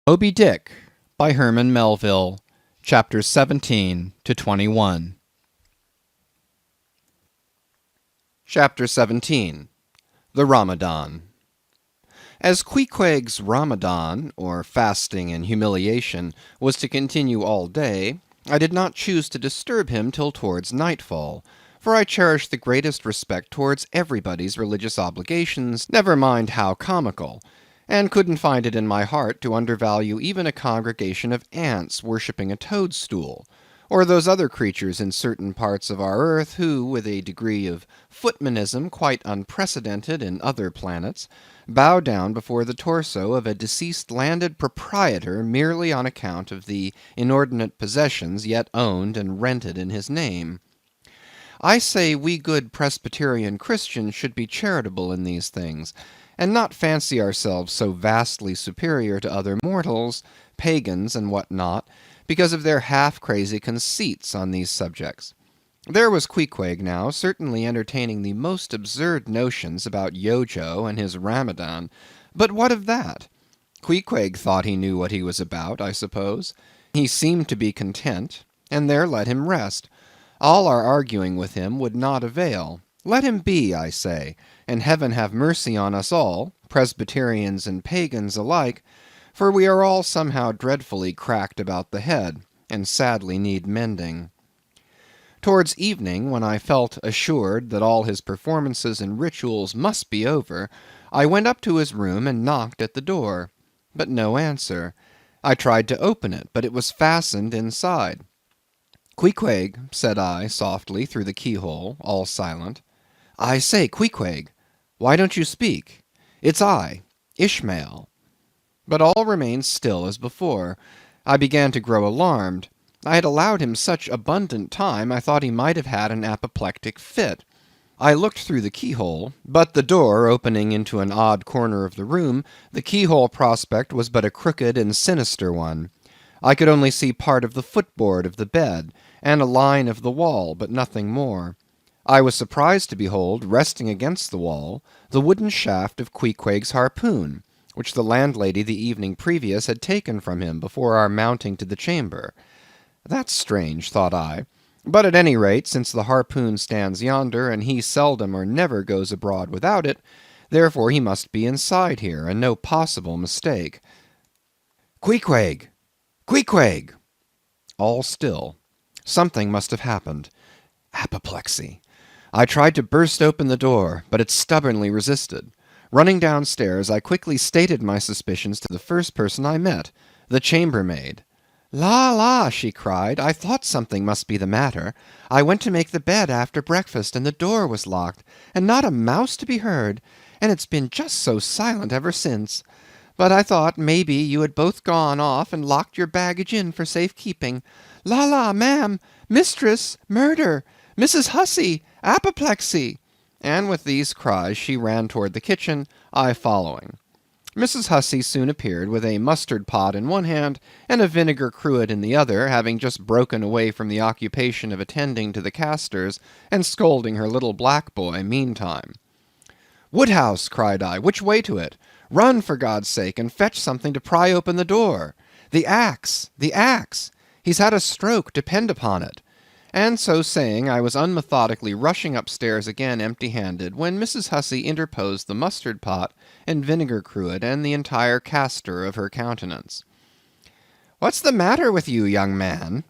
Moby Dick by Herman Melville, Chapters 17 to 21. Chapter 17. The Ramadan. As Queequeg's Ramadan, or fasting and humiliation, was to continue all day, I did not choose to disturb him till towards nightfall, for I cherish the greatest respect towards everybody's religious obligations, never mind how comical, and couldn't find it in my heart to undervalue even a congregation of ants worshipping a toadstool, or those other creatures in certain parts of our earth who, with a degree of footmanism quite unprecedented in other planets, bow down before the torso of a deceased landed proprietor merely on account of the inordinate possessions yet owned and rented in his name. I say we good Presbyterian Christians should be charitable in these things, and not fancy ourselves so vastly superior to other mortals, pagans and what not, because of their half-crazy conceits on these subjects. There was Queequeg now, certainly entertaining the most absurd notions about Yojo and his Ramadan, but what of that? Queequeg thought he knew what he was about, I suppose. He seemed to be content, and there let him rest. All our arguing with him would not avail. Let him be, I say, and heaven have mercy on us all, Presbyterians and pagans alike, for we are all somehow dreadfully cracked about the head, and sadly need mending. Towards evening, when I felt assured that all his performances and rituals must be over, I went up to his room and knocked at the door, but no answer. I tried to open it, but it was fastened inside. "Queequeg," said I, softly, through the keyhole, all silent. "I say, Queequeg, why don't you speak? It's I, Ishmael." But all remained still as before. I began to grow alarmed. I had allowed him such abundant time, I thought he might have had an apoplectic fit. I looked through the keyhole, but the door opening into an odd corner of the room, the keyhole prospect was but a crooked and sinister one. I could only see part of the footboard of the bed, and a line of the wall, but nothing more. I was surprised to behold, resting against the wall, the wooden shaft of Queequeg's harpoon, which the landlady the evening previous had taken from him before our mounting to the chamber. That's strange, thought I, but at any rate, since the harpoon stands yonder, and he seldom or never goes abroad without it, therefore he must be inside here, and no possible mistake. "Queequeg! Queequeg!" All still. Something must have happened. Apoplexy. I tried to burst open the door, but it stubbornly resisted. Running downstairs, I quickly stated my suspicions to the first person I met, the chambermaid. "La, la," she cried, "I thought something must be the matter. I went to make the bed after breakfast, and the door was locked, and not a mouse to be heard, and it's been just so silent ever since. But I thought, maybe, you had both gone off and locked your baggage in for safe keeping. La, la, ma'am, mistress, murder, Mrs. Hussey, apoplexy." And with these cries she ran toward the kitchen, I following. Mrs. Hussey soon appeared with a mustard pot in one hand and a vinegar cruet in the other, having just broken away from the occupation of attending to the castors and scolding her little black boy meantime. "Woodhouse," cried I, "which way to it? Run, for God's sake, and fetch something to pry open the door. The axe, the axe! He's had a stroke, depend upon it." And so saying, I was unmethodically rushing upstairs again empty-handed, when Mrs. Hussey interposed the mustard pot and vinegar cruet and the entire castor of her countenance. "What's the matter with you, young man?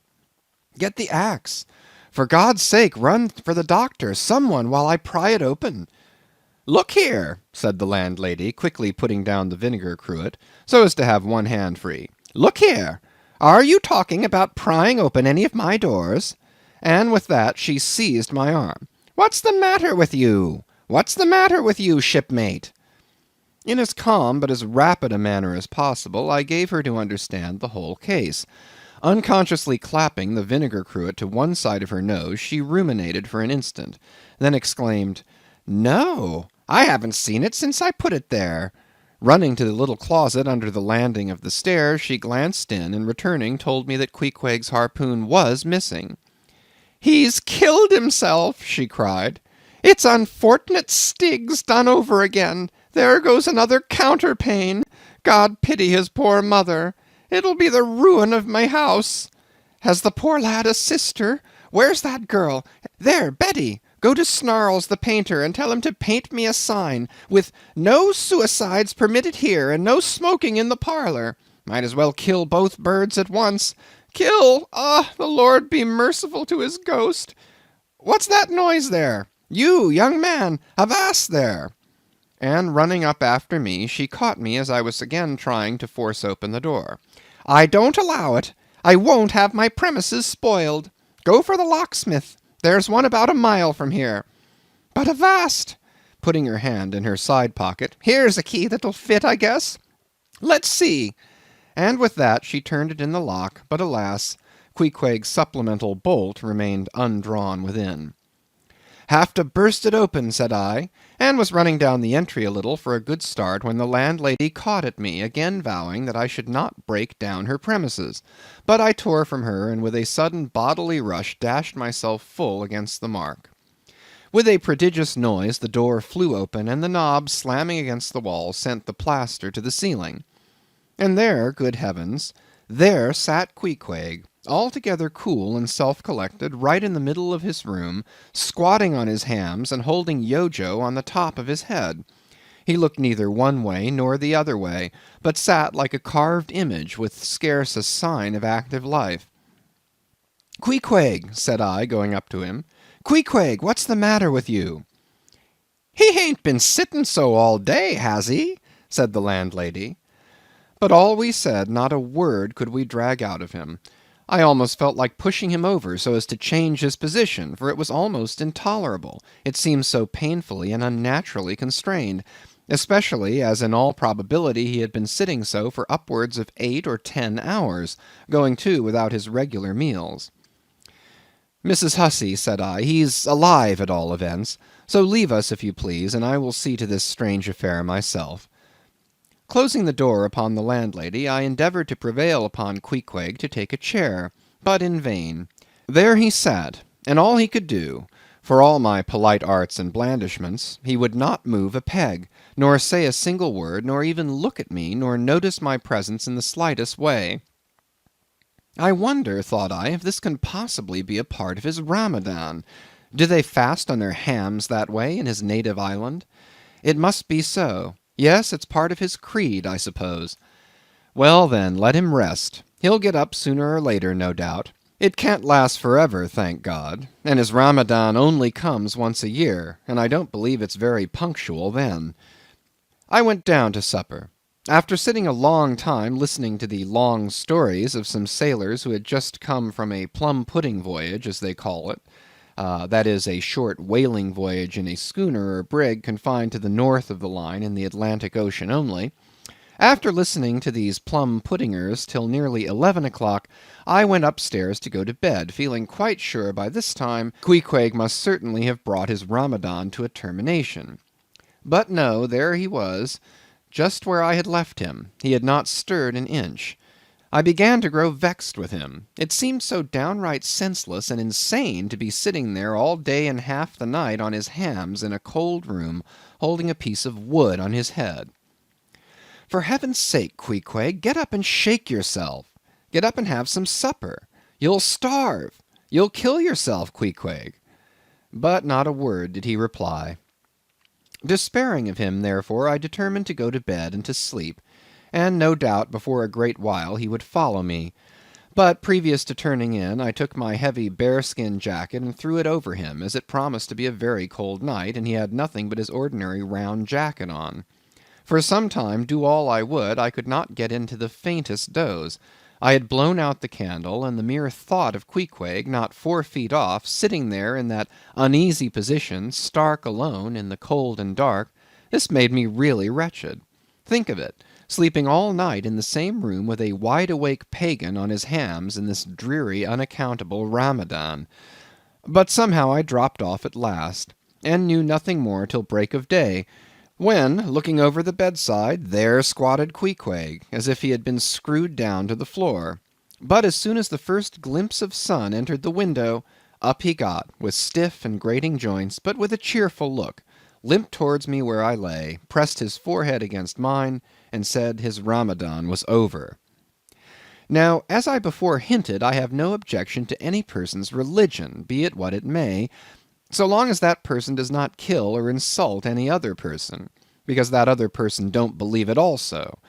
Get the axe. For God's sake, run for the doctor, some one, while I pry it open." "Look here," said the landlady, quickly putting down the vinegar cruet, so as to have one hand free. "Look here, are you talking about prying open any of my doors?" And with that she seized my arm. "What's the matter with you? What's the matter with you, shipmate?" In as calm but as rapid a manner as possible, I gave her to understand the whole case. Unconsciously clapping the vinegar cruet to one side of her nose, she ruminated for an instant, then exclaimed, "No, I haven't seen it since I put it there." Running to the little closet under the landing of the stairs, she glanced in, and returning told me that Queequeg's harpoon was missing. "He's killed himself," she cried. "It's unfortunate Stiggs done over again. There goes another counterpane. God pity his poor mother. It'll be the ruin of my house. Has the poor lad a sister? Where's that girl? There, Betty, go to Snarls the painter and tell him to paint me a sign with no suicides permitted here and no smoking in the parlor. Might as well kill both birds at once. Kill! Ah, the Lord be merciful to his ghost. What's that noise there? You, young man, avast there! And running up after me, she caught me as I was again trying to force open the door. I don't allow it. I won't have my premises spoiled. Go for the locksmith. There's one about a mile from here. But avast! Putting her hand in her side pocket. Here's a key that'll fit, I guess. Let's see. And with that she turned it in the lock, but alas, Queequeg's supplemental bolt remained undrawn within. Have to burst it open, said I, and was running down the entry a little for a good start when the landlady caught at me, again vowing that I should not break down her premises. But I tore from her, and with a sudden bodily rush dashed myself full against the mark. With a prodigious noise the door flew open, and the knob slamming against the wall sent the plaster to the ceiling. And there, good heavens, there sat Queequeg, altogether cool and self-collected, right in the middle of his room, squatting on his hams and holding Yojo on the top of his head. He looked neither one way nor the other way, but sat like a carved image with scarce a sign of active life. Queequeg, said I, going up to him, Queequeg, what's the matter with you? He hain't been sitting so all day, has he? Said the landlady. But all we said, not a word could we drag out of him. I almost felt like pushing him over so as to change his position, for it was almost intolerable. It seemed so painfully and unnaturally constrained, especially as in all probability he had been sitting so for upwards of 8 or 10 hours, going too without his regular meals. Mrs. Hussey, said I, he's alive at all events, so leave us if you please, and I will see to this strange affair myself. Closing the door upon the landlady, I endeavoured to prevail upon Queequeg to take a chair, but in vain. There he sat, and all he could do, for all my polite arts and blandishments, he would not move a peg, nor say a single word, nor even look at me, nor notice my presence in the slightest way. I wonder, thought I, if this can possibly be a part of his Ramadan. Do they fast on their hams that way in his native island? It must be so. Yes, it's part of his creed, I suppose. Well, then, let him rest. He'll get up sooner or later, no doubt. It can't last forever, thank God, and his Ramadan only comes once a year, and I don't believe it's very punctual then. I went down to supper. After sitting a long time listening to the long stories of some sailors who had just come from a plum-pudding voyage, as they call it, that is, a short whaling voyage in a schooner or brig confined to the north of the line in the Atlantic Ocean only. After listening to these plum-puddingers till nearly 11 o'clock, I went upstairs to go to bed, feeling quite sure by this time Queequeg must certainly have brought his Ramadan to a termination. But no, there he was, just where I had left him. He had not stirred an inch. I began to grow vexed with him. It seemed so downright senseless and insane to be sitting there all day and half the night on his hams in a cold room, holding a piece of wood on his head. For heaven's sake, Queequeg, get up and shake yourself. Get up and have some supper. You'll starve. You'll kill yourself, Queequeg. But not a word did he reply. Despairing of him, therefore, I determined to go to bed and to sleep, and no doubt before a great while he would follow me. But previous to turning in, I took my heavy bearskin jacket and threw it over him, as it promised to be a very cold night, and he had nothing but his ordinary round jacket on. For some time, do all I would, I could not get into the faintest doze. I had blown out the candle, and the mere thought of Queequeg, not 4 feet off, sitting there in that uneasy position, stark alone, in the cold and dark, this made me really wretched. Think of it, sleeping all night in the same room with a wide-awake pagan on his hams in this dreary, unaccountable Ramadan. But somehow I dropped off at last, and knew nothing more till break of day, when, looking over the bedside, there squatted Queequeg, as if he had been screwed down to the floor. But as soon as the first glimpse of sun entered the window, up he got, with stiff and grating joints, but with a cheerful look, limped towards me where I lay, pressed his forehead against mine, and said his Ramadan was over. Now, as I before hinted, I have no objection to any person's religion, be it what it may, so long as that person does not kill or insult any other person, because that other person don't believe it also.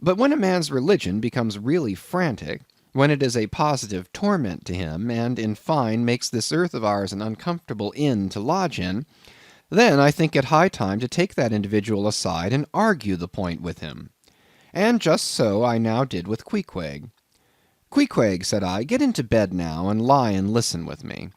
But when a man's religion becomes really frantic, when it is a positive torment to him, and, in fine, makes this earth of ours an uncomfortable inn to lodge in, then I think it high time to take that individual aside and argue the point with him. And just so I now did with Queequeg. Queequeg, said I, get into bed now, and lie and listen with me.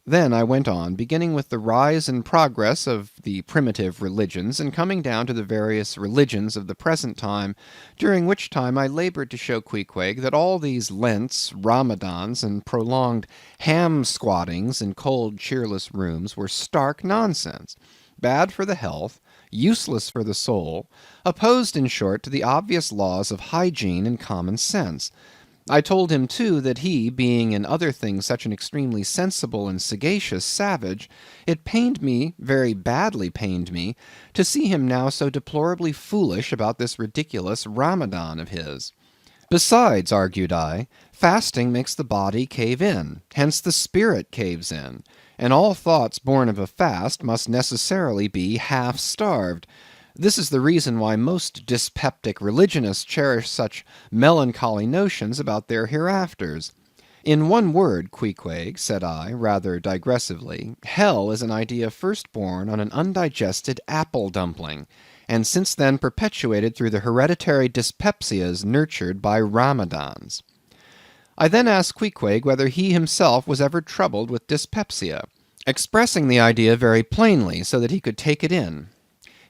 Then I went on, beginning with the rise and progress of the primitive religions, and coming down to the various religions of the present time, during which time I labored to show Queequeg that all these Lents, Ramadans, and prolonged ham-squattings in cold, cheerless rooms were stark nonsense, bad for the health, useless for the soul, opposed, in short, to the obvious laws of hygiene and common sense. I told him, too, that he, being in other things such an extremely sensible and sagacious savage, it pained me, very badly pained me, to see him now so deplorably foolish about this ridiculous Ramadan of his. Besides, argued I, fasting makes the body cave in, hence the spirit caves in, and all thoughts born of a fast must necessarily be half-starved. This is the reason why most dyspeptic religionists cherish such melancholy notions about their hereafters. In one word, Queequeg, said I, rather digressively, hell is an idea first born on an undigested apple dumpling, and since then perpetuated through the hereditary dyspepsias nurtured by Ramadans. I then asked Queequeg whether he himself was ever troubled with dyspepsia, expressing the idea very plainly so that he could take it in.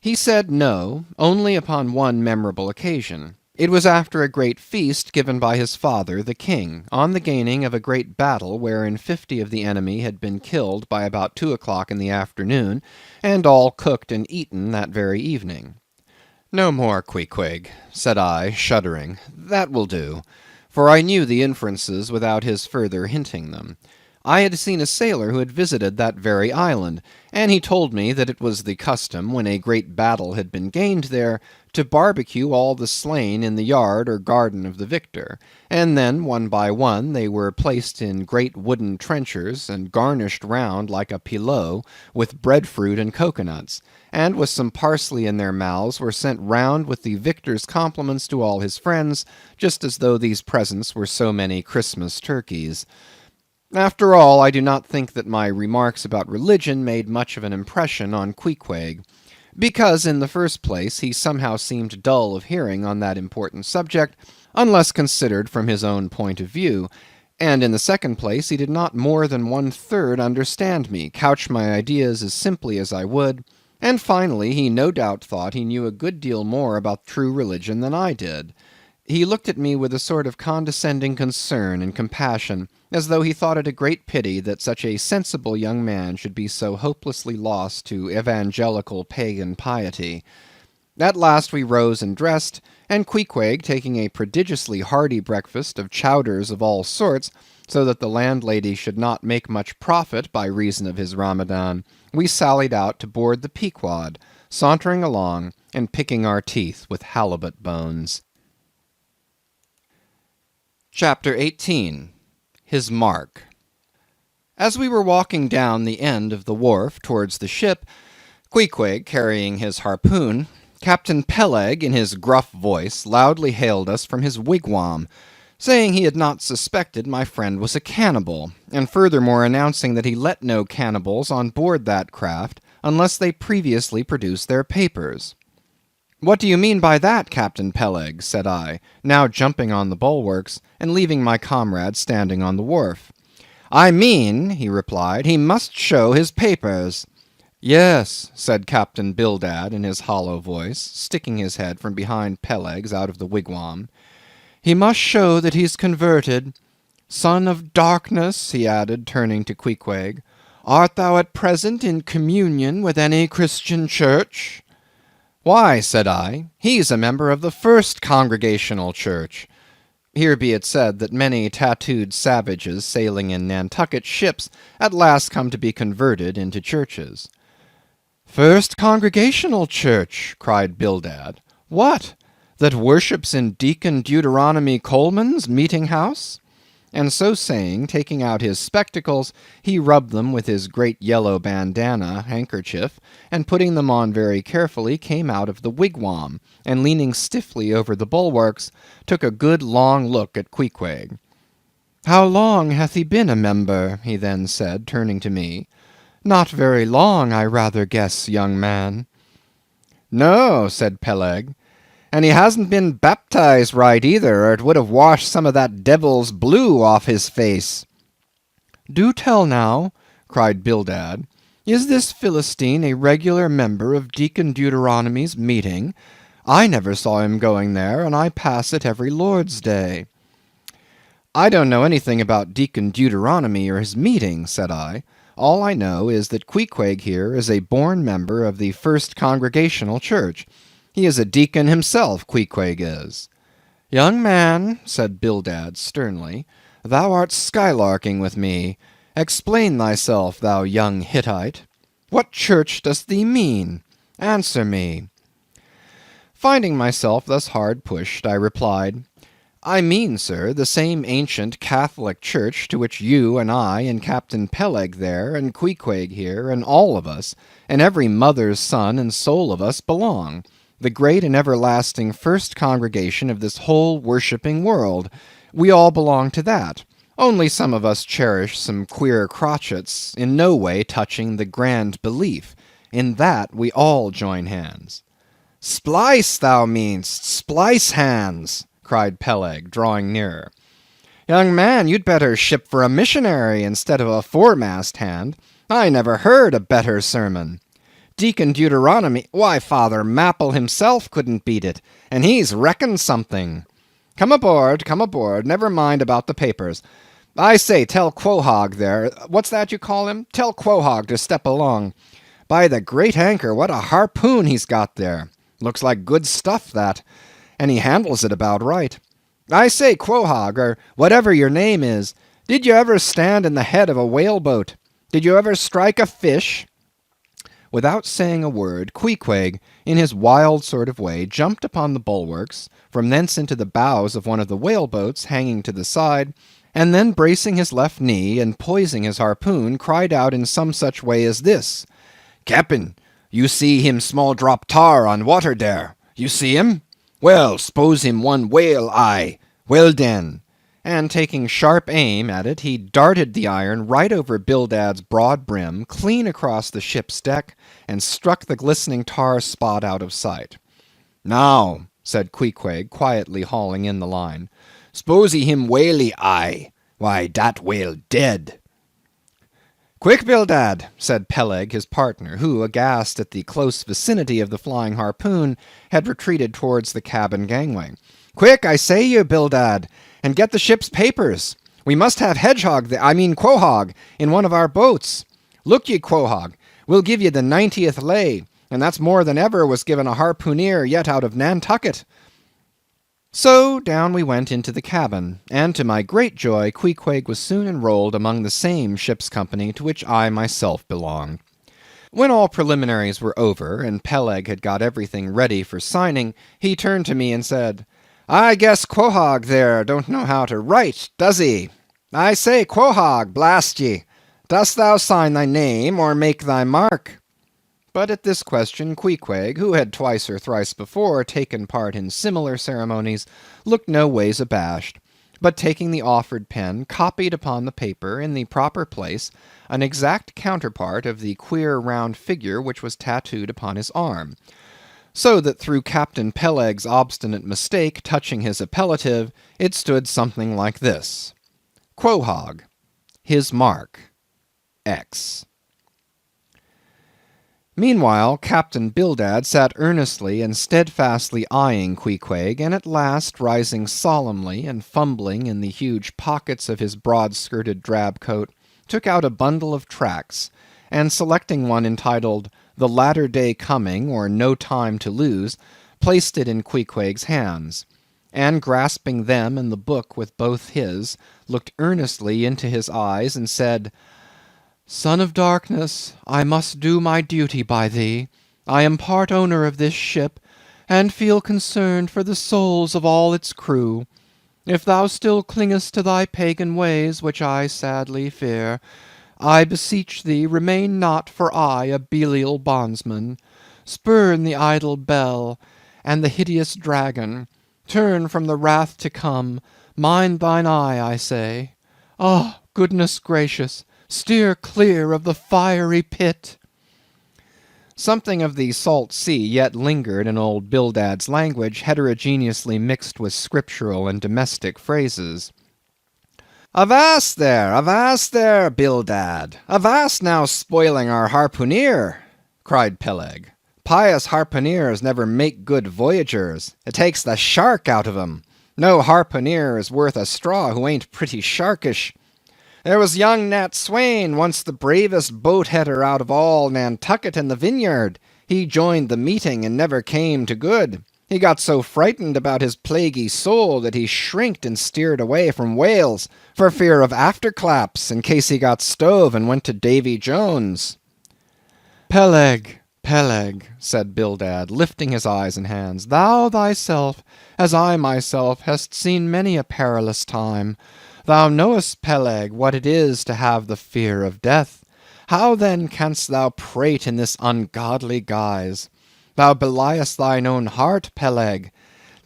He said no, only upon one memorable occasion. It was after a great feast given by his father, the king, on the gaining of a great battle wherein 50 of the enemy had been killed by about 2 o'clock in the afternoon, and all cooked and eaten that very evening. No more, Queequeg, said I, shuddering. That will do, for I knew the inferences without his further hinting them. I had seen a sailor who had visited that very island, and he told me that it was the custom, when a great battle had been gained there, to barbecue all the slain in the yard or garden of the victor, and then, one by one, they were placed in great wooden trenchers, and garnished round like a pilau with breadfruit and cocoanuts, and with some parsley in their mouths were sent round with the victor's compliments to all his friends, just as though these presents were so many Christmas turkeys. After all, I do not think that my remarks about religion made much of an impression on Queequeg, because, in the first place, he somehow seemed dull of hearing on that important subject, unless considered from his own point of view, and in the second place, he did not more than 1/3 understand me, couch my ideas as simply as I would, and finally, he no doubt thought he knew a good deal more about true religion than I did. He looked at me with a sort of condescending concern and compassion, as though he thought it a great pity that such a sensible young man should be so hopelessly lost to evangelical pagan piety. At last we rose and dressed, and Queequeg, taking a prodigiously hearty breakfast of chowders of all sorts, so that the landlady should not make much profit by reason of his Ramadan, we sallied out to board the Pequod, sauntering along and picking our teeth with halibut bones. Chapter 18. His Mark. As we were walking down the end of the wharf towards the ship, Queequeg carrying his harpoon, Captain Peleg, in his gruff voice, loudly hailed us from his wigwam, saying he had not suspected my friend was a cannibal, and furthermore announcing that he let no cannibals on board that craft unless they previously produced their papers. What do you mean by that, Captain Peleg? Said I, now jumping on the bulwarks, and leaving my comrade standing on the wharf. I mean, he replied, he must show his papers. Yes, said Captain Bildad in his hollow voice, sticking his head from behind Peleg's out of the wigwam. He must show that he's converted. Son of darkness, he added, turning to Queequeg, art thou at present in communion with any Christian church? Why, said I, he's a member of the First Congregational Church. Here be it said that many tattooed savages sailing in Nantucket ships at last come to be converted into churches. First Congregational Church, cried Bildad. What? that worships in Deacon Deuteronomy Coleman's meeting-house?" And so saying, taking out his spectacles, he rubbed them with his great yellow bandana handkerchief, and putting them on very carefully, came out of the wigwam, and leaning stiffly over the bulwarks, took a good long look at Queequeg. "How long hath he been a member?" he then said, turning to me. "Not very long, I rather guess, young man." "No," said Peleg, "and he hasn't been baptized right either, or it would have washed some of that devil's blue off his face." "Do tell now," cried Bildad, "is this Philistine a regular member of Deacon Deuteronomy's meeting? I never saw him going there, and I pass it every Lord's Day." "I don't know anything about Deacon Deuteronomy or his meeting," said I. "All I know is that Queequeg here is a born member of the First Congregational Church. He is a deacon himself, Queequeg is." "Young man," said Bildad sternly, "thou art skylarking with me. Explain thyself, thou young Hittite. What church dost thee mean? Answer me." Finding myself thus hard pushed, I replied, "I mean, sir, the same ancient Catholic church to which you and I and Captain Peleg there, and Queequeg here, and all of us, and every mother's son and soul of us belong. The great and everlasting first congregation of this whole worshipping world. We all belong to that. Only some of us cherish some queer crotchets, in no way touching the grand belief. In that we all join hands." "Splice, thou meanst, splice hands," cried Peleg, drawing nearer. "Young man, you'd better ship for a missionary instead of a foremast hand. I never heard a better sermon. Deacon Deuteronomy, why, Father Mapple himself couldn't beat it, and he's reckoned something. Come aboard, never mind about the papers. I say, tell Quohog there, what's that you call him? Tell Quohog to step along. By the great anchor, what a harpoon he's got there. Looks like good stuff, that, and he handles it about right. I say, Quohog, or whatever your name is, did you ever stand in the head of a whaleboat? Did you ever strike a fish?" Without saying a word, Queequeg, in his wild sort of way, jumped upon the bulwarks, from thence into the bows of one of the whaleboats hanging to the side, and then bracing his left knee, and poising his harpoon, cried out in some such way as this: "Cap'n, you see him small drop tar on water there? You see him? Well, s'pose him one whale eye. Well den." And taking sharp aim at it, he darted the iron right over Bildad's broad brim, clean across the ship's deck, and struck the glistening tar spot out of sight. "Now," said Queequeg, quietly hauling in the line, "s'posey him whaley eye. Why, dat whale dead." "Quick, Bildad," said Peleg, his partner, who, aghast at the close vicinity of the flying harpoon, had retreated towards the cabin gangway. "Quick, I say you, Bildad, and get the ship's papers. We must have Quohog, in one of our boats. Look ye, Quohog, we'll give ye the 90th lay, and that's more than ever was given a harpooneer yet out of Nantucket." So down we went into the cabin, and to my great joy Queequeg was soon enrolled among the same ship's company to which I myself belonged. When all preliminaries were over, and Peleg had got everything ready for signing, he turned to me and said, "I guess Quohog there don't know how to write, does he? I say, Quohog, blast ye, dost thou sign thy name, or make thy mark?" But at this question Queequeg, who had twice or thrice before taken part in similar ceremonies, looked no ways abashed, but taking the offered pen, copied upon the paper, in the proper place, an exact counterpart of the queer round figure which was tattooed upon his arm, so that through Captain Peleg's obstinate mistake touching his appellative, it stood something like this: Quohog, his mark, X. Meanwhile, Captain Bildad sat earnestly and steadfastly eyeing Queequeg, and at last, rising solemnly and fumbling in the huge pockets of his broad-skirted drab coat, took out a bundle of tracts, and selecting one entitled "The Latter Day Coming, or No Time to Lose," placed it in Queequeg's hands, and grasping them and the book with both his, looked earnestly into his eyes and said, "Son of darkness, I must do my duty by thee. I am part owner of this ship. and feel concerned for the souls of all its crew. If thou still clingest to thy pagan ways, which I sadly fear, I beseech thee remain not for aye a Belial bondsman. Spurn the idle bell and the hideous dragon. Turn from the wrath to come. Mind thine eye, I say. Ah, goodness gracious, steer clear of the fiery pit. Something of the salt sea yet lingered in old Bildad's language, heterogeneously mixed with scriptural and domestic phrases. Avast there, Bildad! Avast now spoiling our harpooneer! Cried Peleg. Pious harpooneers never make good voyagers. It takes the shark out of 'em. No harpooneer is worth a straw who ain't pretty sharkish. There was young Nat Swain, once the bravest boat-header out of all Nantucket and the Vineyard. He joined the meeting and never came to good. He got so frightened about his plaguey soul that he shrinked and steered away from whales for fear of afterclaps in case he got stove and went to Davy Jones. Peleg, Peleg, said Bildad, lifting his eyes and hands, thou thyself, as I myself, hast seen many a perilous time. Thou knowest, Peleg, what it is to have the fear of death. How then canst thou prate in this ungodly guise? Thou beliest thine own heart, Peleg.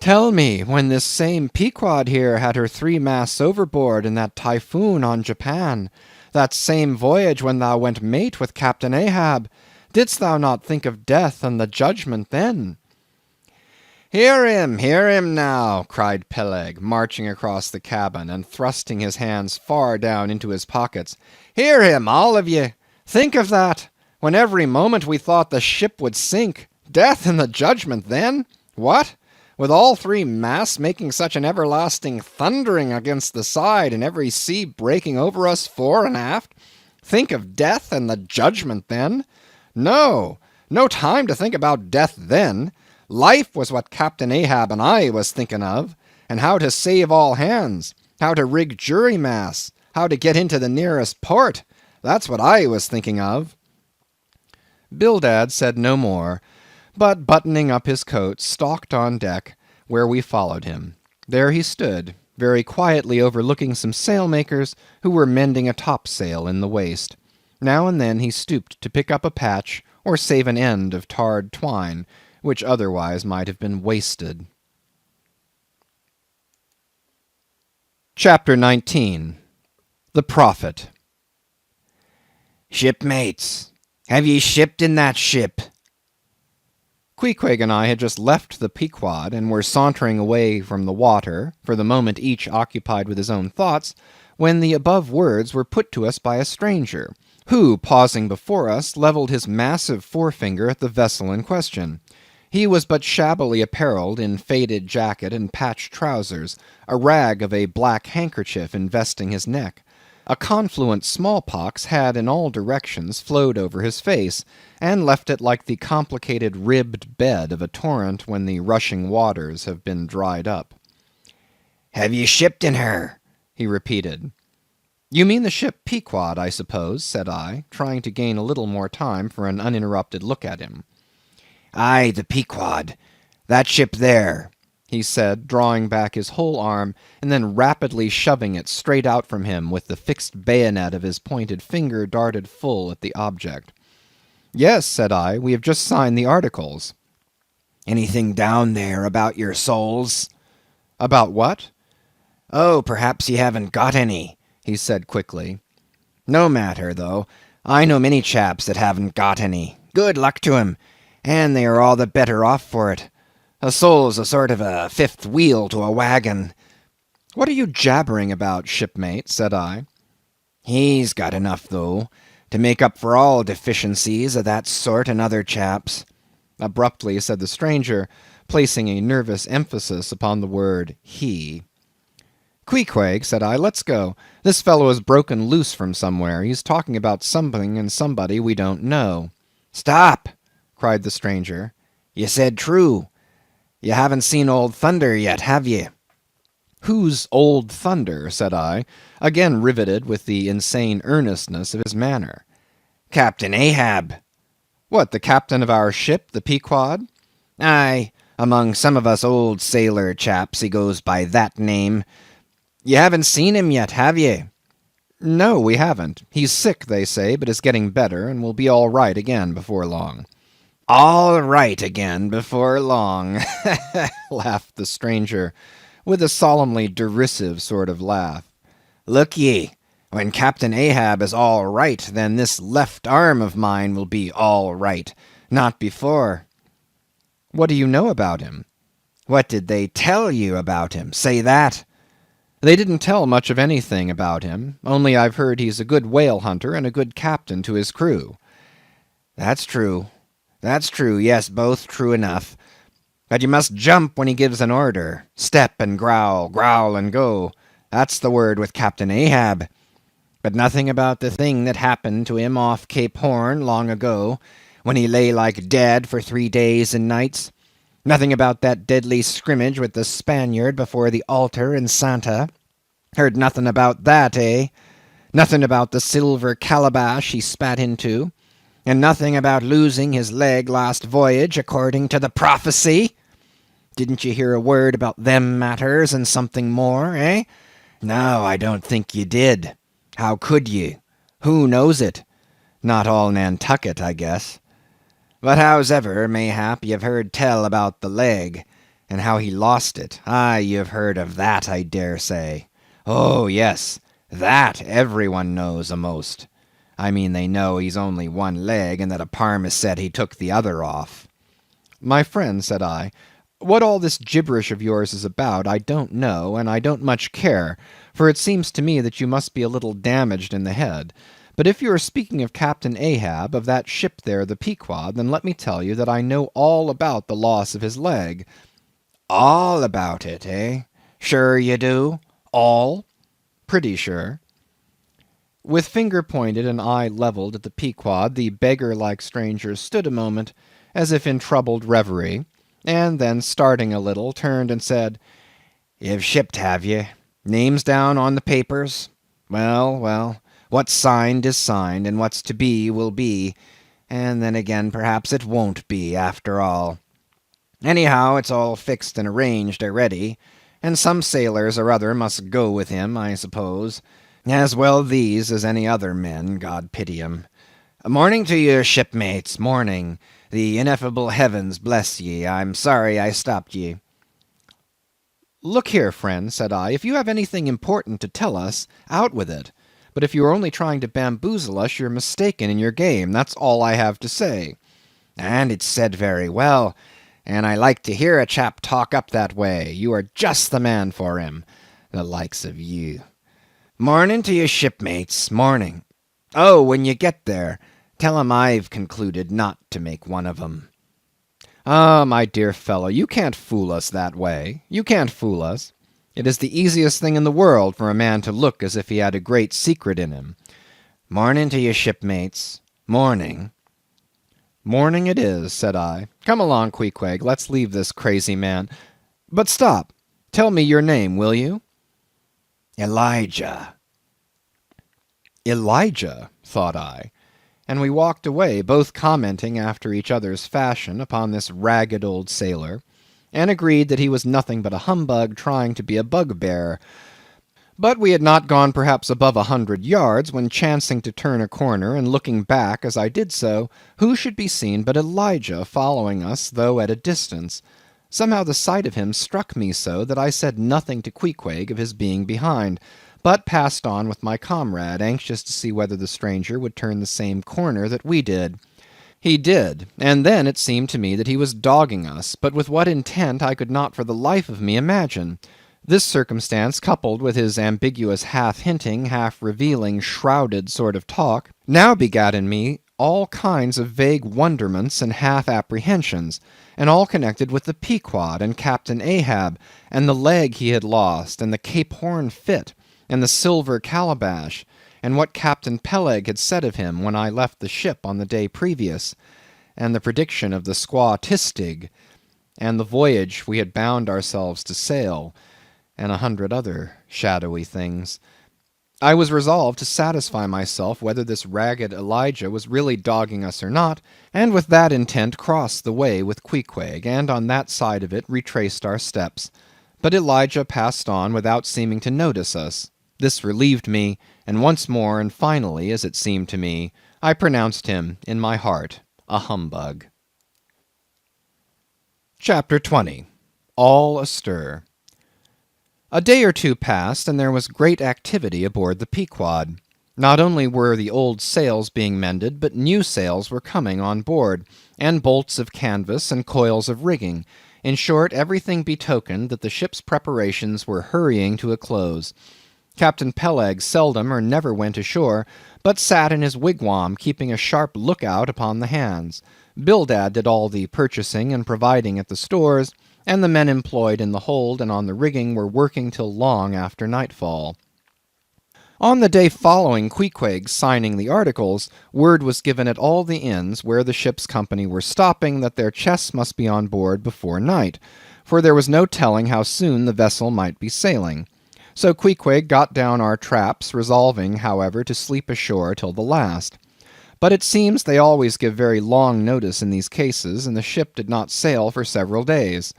Tell me, when this same Pequod here had her 3 masts overboard in that typhoon on Japan, that same voyage when thou went mate with Captain Ahab, didst thou not think of death and the judgment then? Hear him now, cried Peleg, marching across the cabin and thrusting his hands far down into his pockets. Hear him, all of ye. Think of that, when every moment we thought the ship would sink. Death and the judgment then? What? With all 3 masts making such an everlasting thundering against the side, and every sea breaking over us fore and aft? Think of death and the judgment then? No time to think about death then. Life was what Captain Ahab and I was thinking of, and how to save all hands, how to rig jury masts, how to get into the nearest port. That's what I was thinking of. Bildad said no more, but buttoning up his coat, stalked on deck, where we followed him. There he stood, very quietly overlooking some sailmakers who were mending a topsail in the waist. Now and then he stooped to pick up a patch or save an end of tarred twine, which otherwise might have been wasted. Chapter 19. The Prophet. Shipmates, have ye shipped in that ship? Queequeg and I had just left the Pequod and were sauntering away from the water, for the moment each occupied with his own thoughts, when the above words were put to us by a stranger, who, pausing before us, levelled his massive forefinger at the vessel in question. He was but shabbily apparelled in faded jacket and patched trousers, a rag of a black handkerchief investing his neck. A confluent smallpox had in all directions flowed over his face, and left it like the complicated ribbed bed of a torrent when the rushing waters have been dried up. "Have ye shipped in her?" he repeated. "You mean the ship Pequod, I suppose," said I, trying to gain a little more time for an uninterrupted look at him. "Aye, the Pequod. That ship there," he said, drawing back his whole arm, and then rapidly shoving it straight out from him, with the fixed bayonet of his pointed finger darted full at the object. "Yes," said I, "we have just signed the articles." "Anything down there about your souls?" "About what?" "Oh, perhaps ye haven't got any," he said quickly. "No matter, though. I know many chaps that haven't got any. Good luck to 'em, and they are all the better off for it. A soul's a sort of a fifth wheel to a wagon." "What are you jabbering about, shipmate?" said I. "He's got enough, though, to make up for all deficiencies of that sort and other chaps," abruptly said the stranger, placing a nervous emphasis upon the word he. "Queequeg," said I, "let's go. This fellow has broken loose from somewhere. He's talking about something and somebody we don't know." "Stop!" cried the stranger. "Ye said true. You haven't seen Old Thunder yet, have ye?" "Who's Old Thunder?" said I, again riveted with the insane earnestness of his manner. "Captain Ahab." "What, the captain of our ship, the Pequod?" "Aye, Among some of us old sailor chaps he goes by that name. You haven't seen him yet, have ye? No, we haven't. He's sick, they say, but is getting better, and will be all right again before long. All right again before long, laughed the stranger, with a solemnly derisive sort of laugh. Look ye, when Captain Ahab is all right, then this left arm of mine will be all right, not before. What do you know about him? What did they tell you about him? Say that. They didn't tell much of anything about him, only I've heard he's a good whale hunter and a good captain to his crew. That's true. That's true, yes, both true enough. But you must jump when he gives an order. Step and growl, growl and go. That's the word with Captain Ahab. But nothing about the thing that happened to him off Cape Horn long ago, when he lay like dead for 3 days and nights. Nothing about that deadly scrimmage with the Spaniard before the altar in Santa. Heard nothing about that, eh? Nothing about the silver calabash he spat into, and nothing about losing his leg last voyage according to the prophecy? Didn't you hear a word about them matters and something more, eh? No, I don't think you did. How could ye? Who knows it? Not all Nantucket, I guess. But howsever, mayhap you've heard tell about the leg, and how he lost it. Aye, you've heard of that, I dare say. Oh, yes, that everyone knows a'most. I mean, they know he's only one leg, and that a parmaset he took the other off. My friend, said I, what all this gibberish of yours is about, I don't know, and I don't much care, for it seems to me that you must be a little damaged in the head. But if you are speaking of Captain Ahab, of that ship there, the Pequod, then let me tell you that I know all about the loss of his leg. All about it, eh? Sure you do? All? Pretty sure. With finger pointed and eye levelled at the Pequod, the beggar-like stranger stood a moment, as if in troubled reverie, and then, starting a little, turned and said, You've shipped, have ye? Names down on the papers? Well, well, what's signed is signed, and what's to be will be, and then again perhaps it won't be, after all. Anyhow, it's all fixed and arranged already, and some sailors or other must go with him, I suppose. As well these as any other men, God pity 'em. Morning to you, shipmates, morning. The ineffable heavens bless ye. I'm sorry I stopped ye. Look here, friend, said I, if you have anything important to tell us, out with it. But if you are only trying to bamboozle us, you're mistaken in your game. That's all I have to say. And it's said very well, and I like to hear a chap talk up that way. You are just the man for him, the likes of you. Morning to you, shipmates, morning. Oh, when you get there, tell 'em I've concluded not to make one of 'em. Ah, my dear fellow, you can't fool us that way. You can't fool us. It is the easiest thing in the world for a man to look as if he had a great secret in him. Morning to you, shipmates. Morning. Morning it is, said I. Come along, Queequeg, let's leave this crazy man. But stop. Tell me your name, will you? Elijah. Elijah, thought I, and we walked away, both commenting after each other's fashion upon this ragged old sailor, and agreed that he was nothing but a humbug trying to be a bugbear. But we had not gone perhaps above 100 yards, when chancing to turn a corner, and looking back as I did so, who should be seen but Elijah following us, though at a distance. Somehow the sight of him struck me so that I said nothing to Queequeg of his being behind, but passed on with my comrade, anxious to see whether the stranger would turn the same corner that we did. He did, and then it seemed to me that he was dogging us, but with what intent I could not for the life of me imagine. This circumstance, coupled with his ambiguous half-hinting, half-revealing, shrouded sort of talk, now begat in me all kinds of vague wonderments and half-apprehensions, and all connected with the Pequod and Captain Ahab, and the leg he had lost, and the Cape Horn fit, and the silver calabash, and what Captain Peleg had said of him when I left the ship on the day previous, and the prediction of the squaw Tistig, and the voyage we had bound ourselves to sail, and 100 other shadowy things. I was resolved to satisfy myself whether this ragged Elijah was really dogging us or not, and with that intent crossed the way with Queequeg, and on that side of it retraced our steps. But Elijah passed on without seeming to notice us. This relieved me, and once more and finally, as it seemed to me, I pronounced him in my heart a humbug. Chapter 20. All astir. A day or two passed, and there was great activity aboard the Pequod. Not only were the old sails being mended, but new sails were coming on board, and bolts of canvas and coils of rigging. In short, everything betokened that the ship's preparations were hurrying to a close. Captain Peleg seldom or never went ashore, but sat in his wigwam keeping a sharp lookout upon the hands. Bildad did all the purchasing and providing at the stores, and the men employed in the hold and on the rigging were working till long after nightfall. On the day following Queequeg's signing the articles, word was given at all the inns where the ship's company were stopping that their chests must be on board before night, for there was no telling how soon the vessel might be sailing. So Queequeg got down our traps, resolving, however, to sleep ashore till the last. But it seems they always give very long notice in these cases, and the ship did not sail for several days.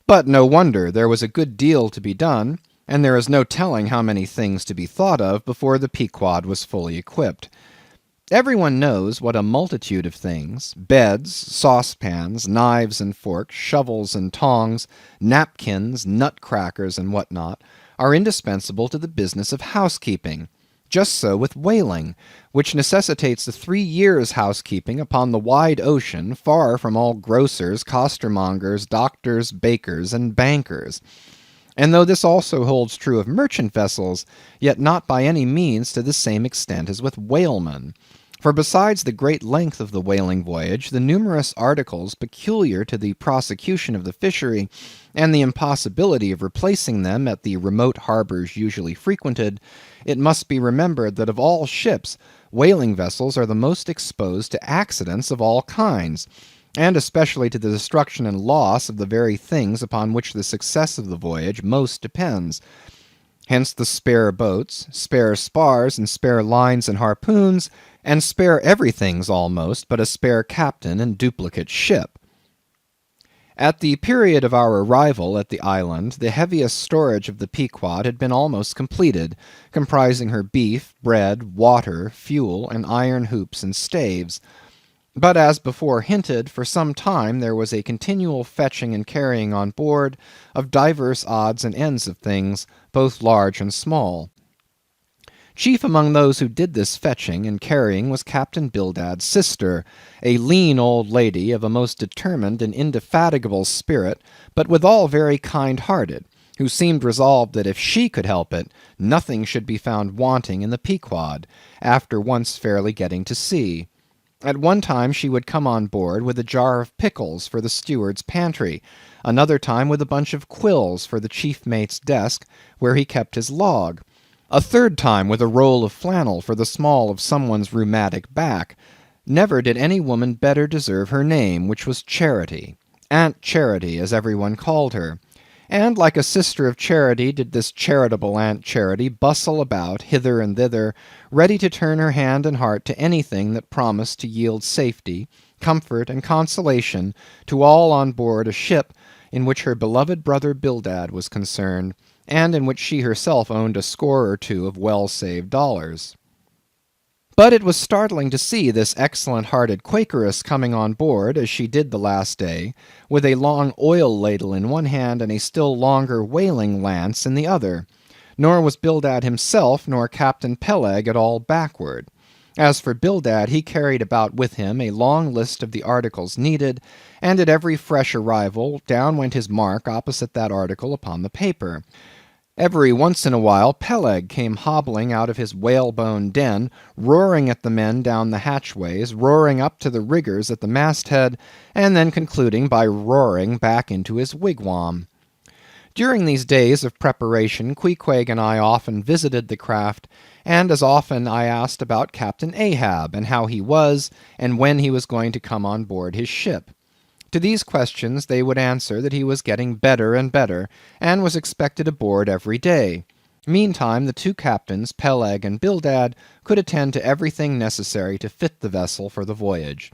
But no wonder, there was a good deal to be done, and there is no telling how many things to be thought of before the Pequod was fully equipped. Everyone knows what a multitude of things, beds, saucepans, knives and forks, shovels and tongs, napkins, nutcrackers, and what not, are indispensable to the business of housekeeping. Just so with whaling, which necessitates a 3 years' housekeeping upon the wide ocean, far from all grocers, costermongers, doctors, bakers, and bankers. And though this also holds true of merchant vessels, yet not by any means to the same extent as with whalemen. For besides the great length of the whaling voyage, the numerous articles peculiar to the prosecution of the fishery, and the impossibility of replacing them at the remote harbours usually frequented, it must be remembered that of all ships, whaling vessels are the most exposed to accidents of all kinds, and especially to the destruction and loss of the very things upon which the success of the voyage most depends. Hence the spare boats, spare spars, and spare lines and harpoons, and spare everythings almost but a spare captain and duplicate ship. At the period of our arrival at the island, the heaviest storage of the Pequod had been almost completed, comprising her beef, bread, water, fuel, and iron hoops and staves. But as before hinted, for some time there was a continual fetching and carrying on board of divers odds and ends of things, both large and small. Chief among those who did this fetching and carrying was Captain Bildad's sister, a lean old lady of a most determined and indefatigable spirit, but withal very kind-hearted, who seemed resolved that if she could help it, nothing should be found wanting in the Pequod, after once fairly getting to sea. At one time she would come on board with a jar of pickles for the steward's pantry, another time with a bunch of quills for the chief mate's desk, where he kept his log, a third time with a roll of flannel for the small of someone's rheumatic back. Never did any woman better deserve her name, which was Charity, Aunt Charity, as everyone called her. And like a sister of charity did this charitable Aunt Charity bustle about hither and thither, ready to turn her hand and heart to anything that promised to yield safety, comfort, and consolation to all on board a ship in which her beloved brother Bildad was concerned, and in which she herself owned a score or two of well-saved dollars. But it was startling to see this excellent-hearted Quakeress coming on board, as she did the last day, with a long oil ladle in one hand and a still longer whaling lance in the other. Nor was Bildad himself nor Captain Peleg at all backward. As for Bildad, he carried about with him a long list of the articles needed, and at every fresh arrival down went his mark opposite that article upon the paper. Every once in a while Peleg came hobbling out of his whalebone den, roaring at the men down the hatchways, roaring up to the riggers at the masthead, and then concluding by roaring back into his wigwam. During these days of preparation, Queequeg and I often visited the craft, and as often I asked about Captain Ahab, and how he was, and when he was going to come on board his ship. To these questions they would answer that he was getting better and better, and was expected aboard every day. Meantime, the two captains, Peleg and Bildad, could attend to everything necessary to fit the vessel for the voyage.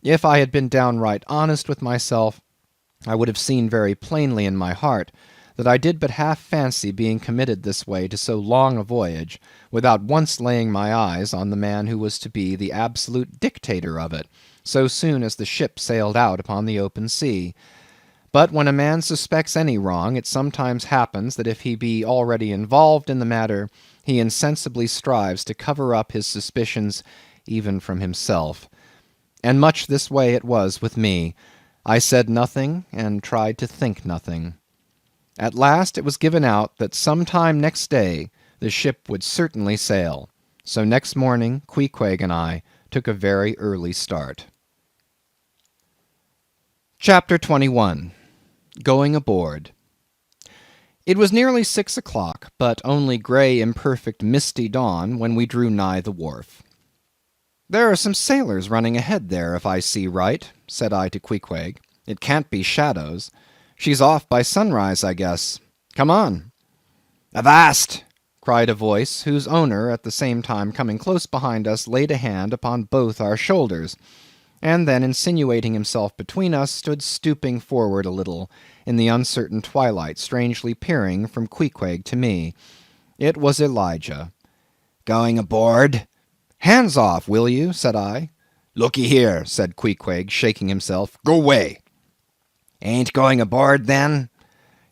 If I had been downright honest with myself, I would have seen very plainly in my heart that I did but half fancy being committed this way to so long a voyage, without once laying my eyes on the man who was to be the absolute dictator of it, so soon as the ship sailed out upon the open sea. But when a man suspects any wrong, it sometimes happens that if he be already involved in the matter, he insensibly strives to cover up his suspicions even from himself. And much this way it was with me. I said nothing and tried to think nothing. At last it was given out that some time next day the ship would certainly sail. So next morning Queequeg and I took a very early start. Chapter 21. Going Aboard. It was nearly 6 o'clock, but only grey, imperfect, misty dawn when we drew nigh the wharf. "There are some sailors running ahead there, if I see right," said I to Queequeg. "It can't be shadows. She's off by sunrise, I guess. Come on." "Avast!" cried a voice, whose owner, at the same time coming close behind us, laid a hand upon both our shoulders, and then insinuating himself between us, stood stooping forward a little in the uncertain twilight, strangely peering from Queequeg to me. It was Elijah. "Going aboard?" "Hands off, will you?" said I. "Looky here," said Queequeg, shaking himself. "Go away." "Ain't going aboard, then?"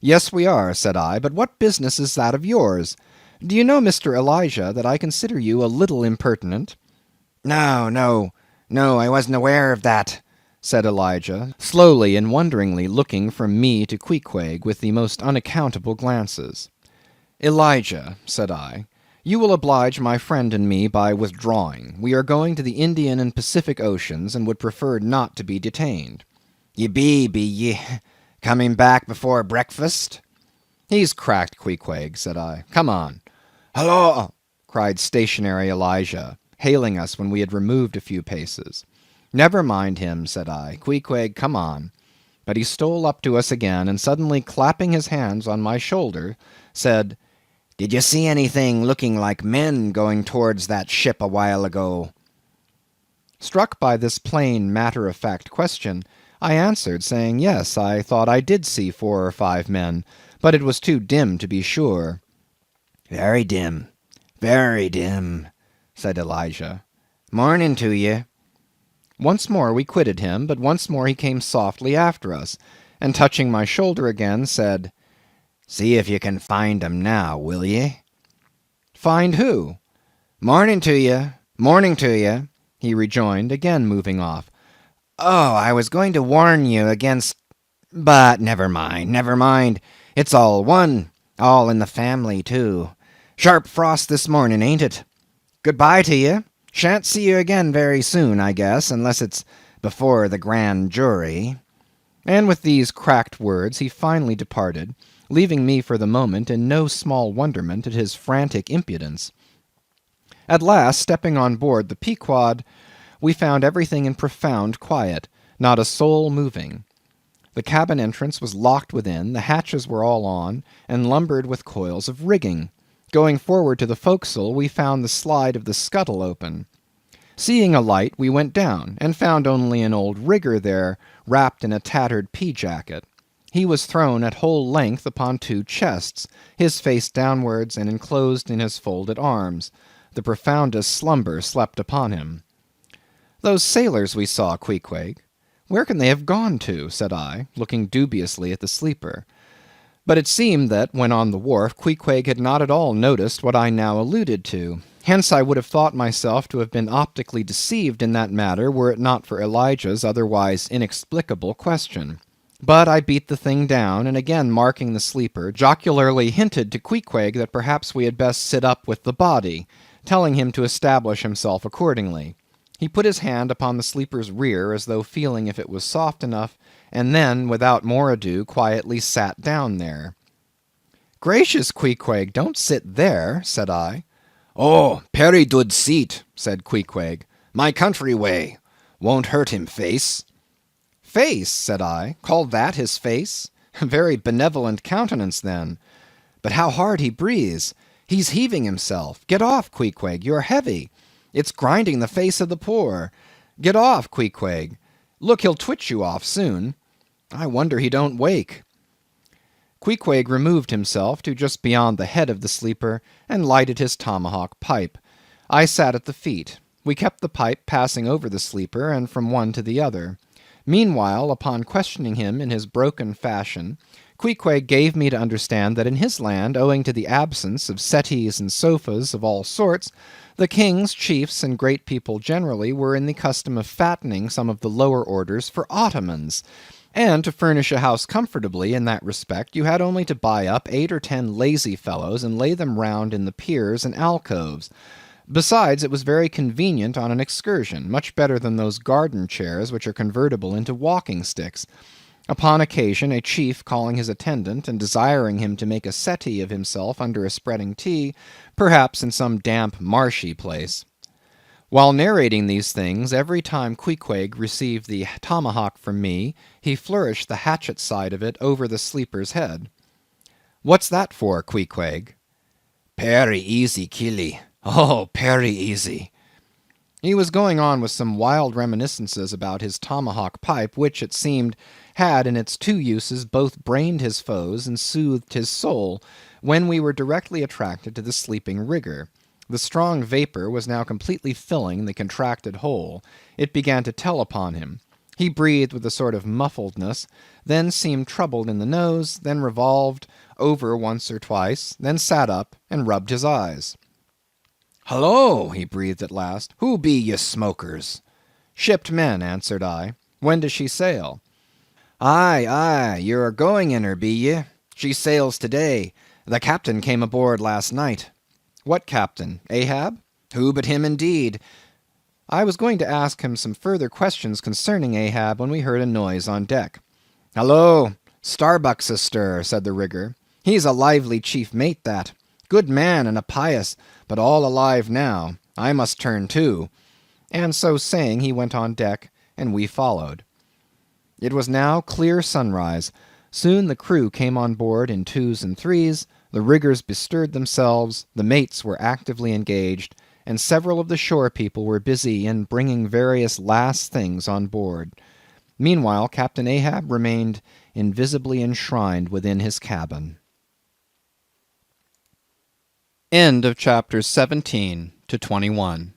"Yes, we are," said I, "but what business is that of yours? Do you know, Mr. Elijah, that I consider you a little impertinent?" No, I wasn't aware of that," said Elijah, slowly and wonderingly looking from me to Queequeg with the most unaccountable glances. "Elijah," said I, "you will oblige my friend and me by withdrawing. We are going to the Indian and Pacific Oceans, and would prefer not to be detained." "Ye be ye? Coming back before breakfast?" "He's cracked, Queequeg," said I. "Come on." "Halloa!" cried stationary Elijah, hailing us when we had removed a few paces. "Never mind him," said I. "Queequeg, come on." But he stole up to us again, and suddenly clapping his hands on my shoulder, said, "Did you see anything looking like men going towards that ship a while ago?" Struck by this plain, matter-of-fact question, I answered, saying, yes, I thought I did see 4 or 5 men, but it was too dim to be sure. "Very dim, said Elijah. "Morning to ye." Once more we quitted him, but once more he came softly after us, and touching my shoulder again, said, "See if you can find 'em now, will ye?" "Find who?" "Morning to ye," he rejoined, again moving off. "Oh, I was going to warn you against... But never mind. It's all one, all in the family, too. Sharp frost this morning, ain't it? Good-bye to ye. Shan't see you again very soon, I guess, unless it's before the grand jury." And with these cracked words he finally departed, leaving me for the moment in no small wonderment at his frantic impudence. At last, stepping on board the Pequod, we found everything in profound quiet, not a soul moving. The cabin entrance was locked within, the hatches were all on, and lumbered with coils of rigging. Going forward to the forecastle, we found the slide of the scuttle open. Seeing a light, we went down, and found only an old rigger there, wrapped in a tattered pea-jacket. He was thrown at whole length upon 2 chests, his face downwards, and enclosed in his folded arms. The profoundest slumber slept upon him. "Those sailors we saw, Queequeg, where can they have gone to?" said I, looking dubiously at the sleeper. But it seemed that, when on the wharf, Queequeg had not at all noticed what I now alluded to. Hence I would have thought myself to have been optically deceived in that matter, were it not for Elijah's otherwise inexplicable question. But I beat the thing down, and again marking the sleeper, jocularly hinted to Queequeg that perhaps we had best sit up with the body, telling him to establish himself accordingly. He put his hand upon the sleeper's rear, as though feeling if it was soft enough, and then, without more ado, quietly sat down there. "Gracious, Queequeg, don't sit there," said I. "Oh, perry dud seat," said Queequeg. "My country way. Won't hurt him face." "Face," said I. "Call that his face? A very benevolent countenance, then." But how hard he breathes! He's heaving himself. Get off, Queequeg, you're heavy. It's grinding the face of the poor. Get off, Queequeg. Look, he'll twitch you off soon. I wonder he don't wake. Queequeg removed himself to just beyond the head of the sleeper and lighted his tomahawk pipe. I sat at the feet. We kept the pipe passing over the sleeper and from one to the other. Meanwhile, upon questioning him in his broken fashion, Queequeg gave me to understand that in his land, owing to the absence of settees and sofas of all sorts, the kings, chiefs, and great people generally were in the custom of fattening some of the lower orders for ottomans, and to furnish a house comfortably in that respect you had only to buy up 8 or 10 lazy fellows and lay them round in the piers and alcoves. Besides, it was very convenient on an excursion, much better than those garden chairs which are convertible into walking sticks. Upon occasion, a chief calling his attendant and desiring him to make a settee of himself under a spreading tea, perhaps in some damp marshy place. While narrating these things, every time Queequeg received the tomahawk from me, he flourished the hatchet side of it over the sleeper's head. "What's that for, Queequeg?" "Perry easy, killie. Oh, perry easy." He was going on with some wild reminiscences about his tomahawk pipe, which, it seemed, had in its 2 uses both brained his foes and soothed his soul, when we were directly attracted to the sleeping rigger. The strong vapour was now completely filling the contracted hole. It began to tell upon him. He breathed with a sort of muffledness, then seemed troubled in the nose, then revolved over once or twice, then sat up and rubbed his eyes. "Hullo!" he breathed at last. "Who be ye smokers?" "Shipped men," answered I. "When does she sail?" "Aye, aye, you're going in her, be ye? She sails to-day. The captain came aboard last night." "What captain? Ahab?" "Who but him indeed." I was going to ask him some further questions concerning Ahab when we heard a noise on deck. "Hallo! Starbuck's astir," said the rigger. "He's a lively chief mate, that. Good man and a pious, but all alive now. I must turn to." And so saying, he went on deck, and we followed. It was now clear sunrise. Soon the crew came on board in 2s and 3s, the riggers bestirred themselves, the mates were actively engaged, and several of the shore people were busy in bringing various last things on board. Meanwhile, Captain Ahab remained invisibly enshrined within his cabin. End of chapters 17 to 21.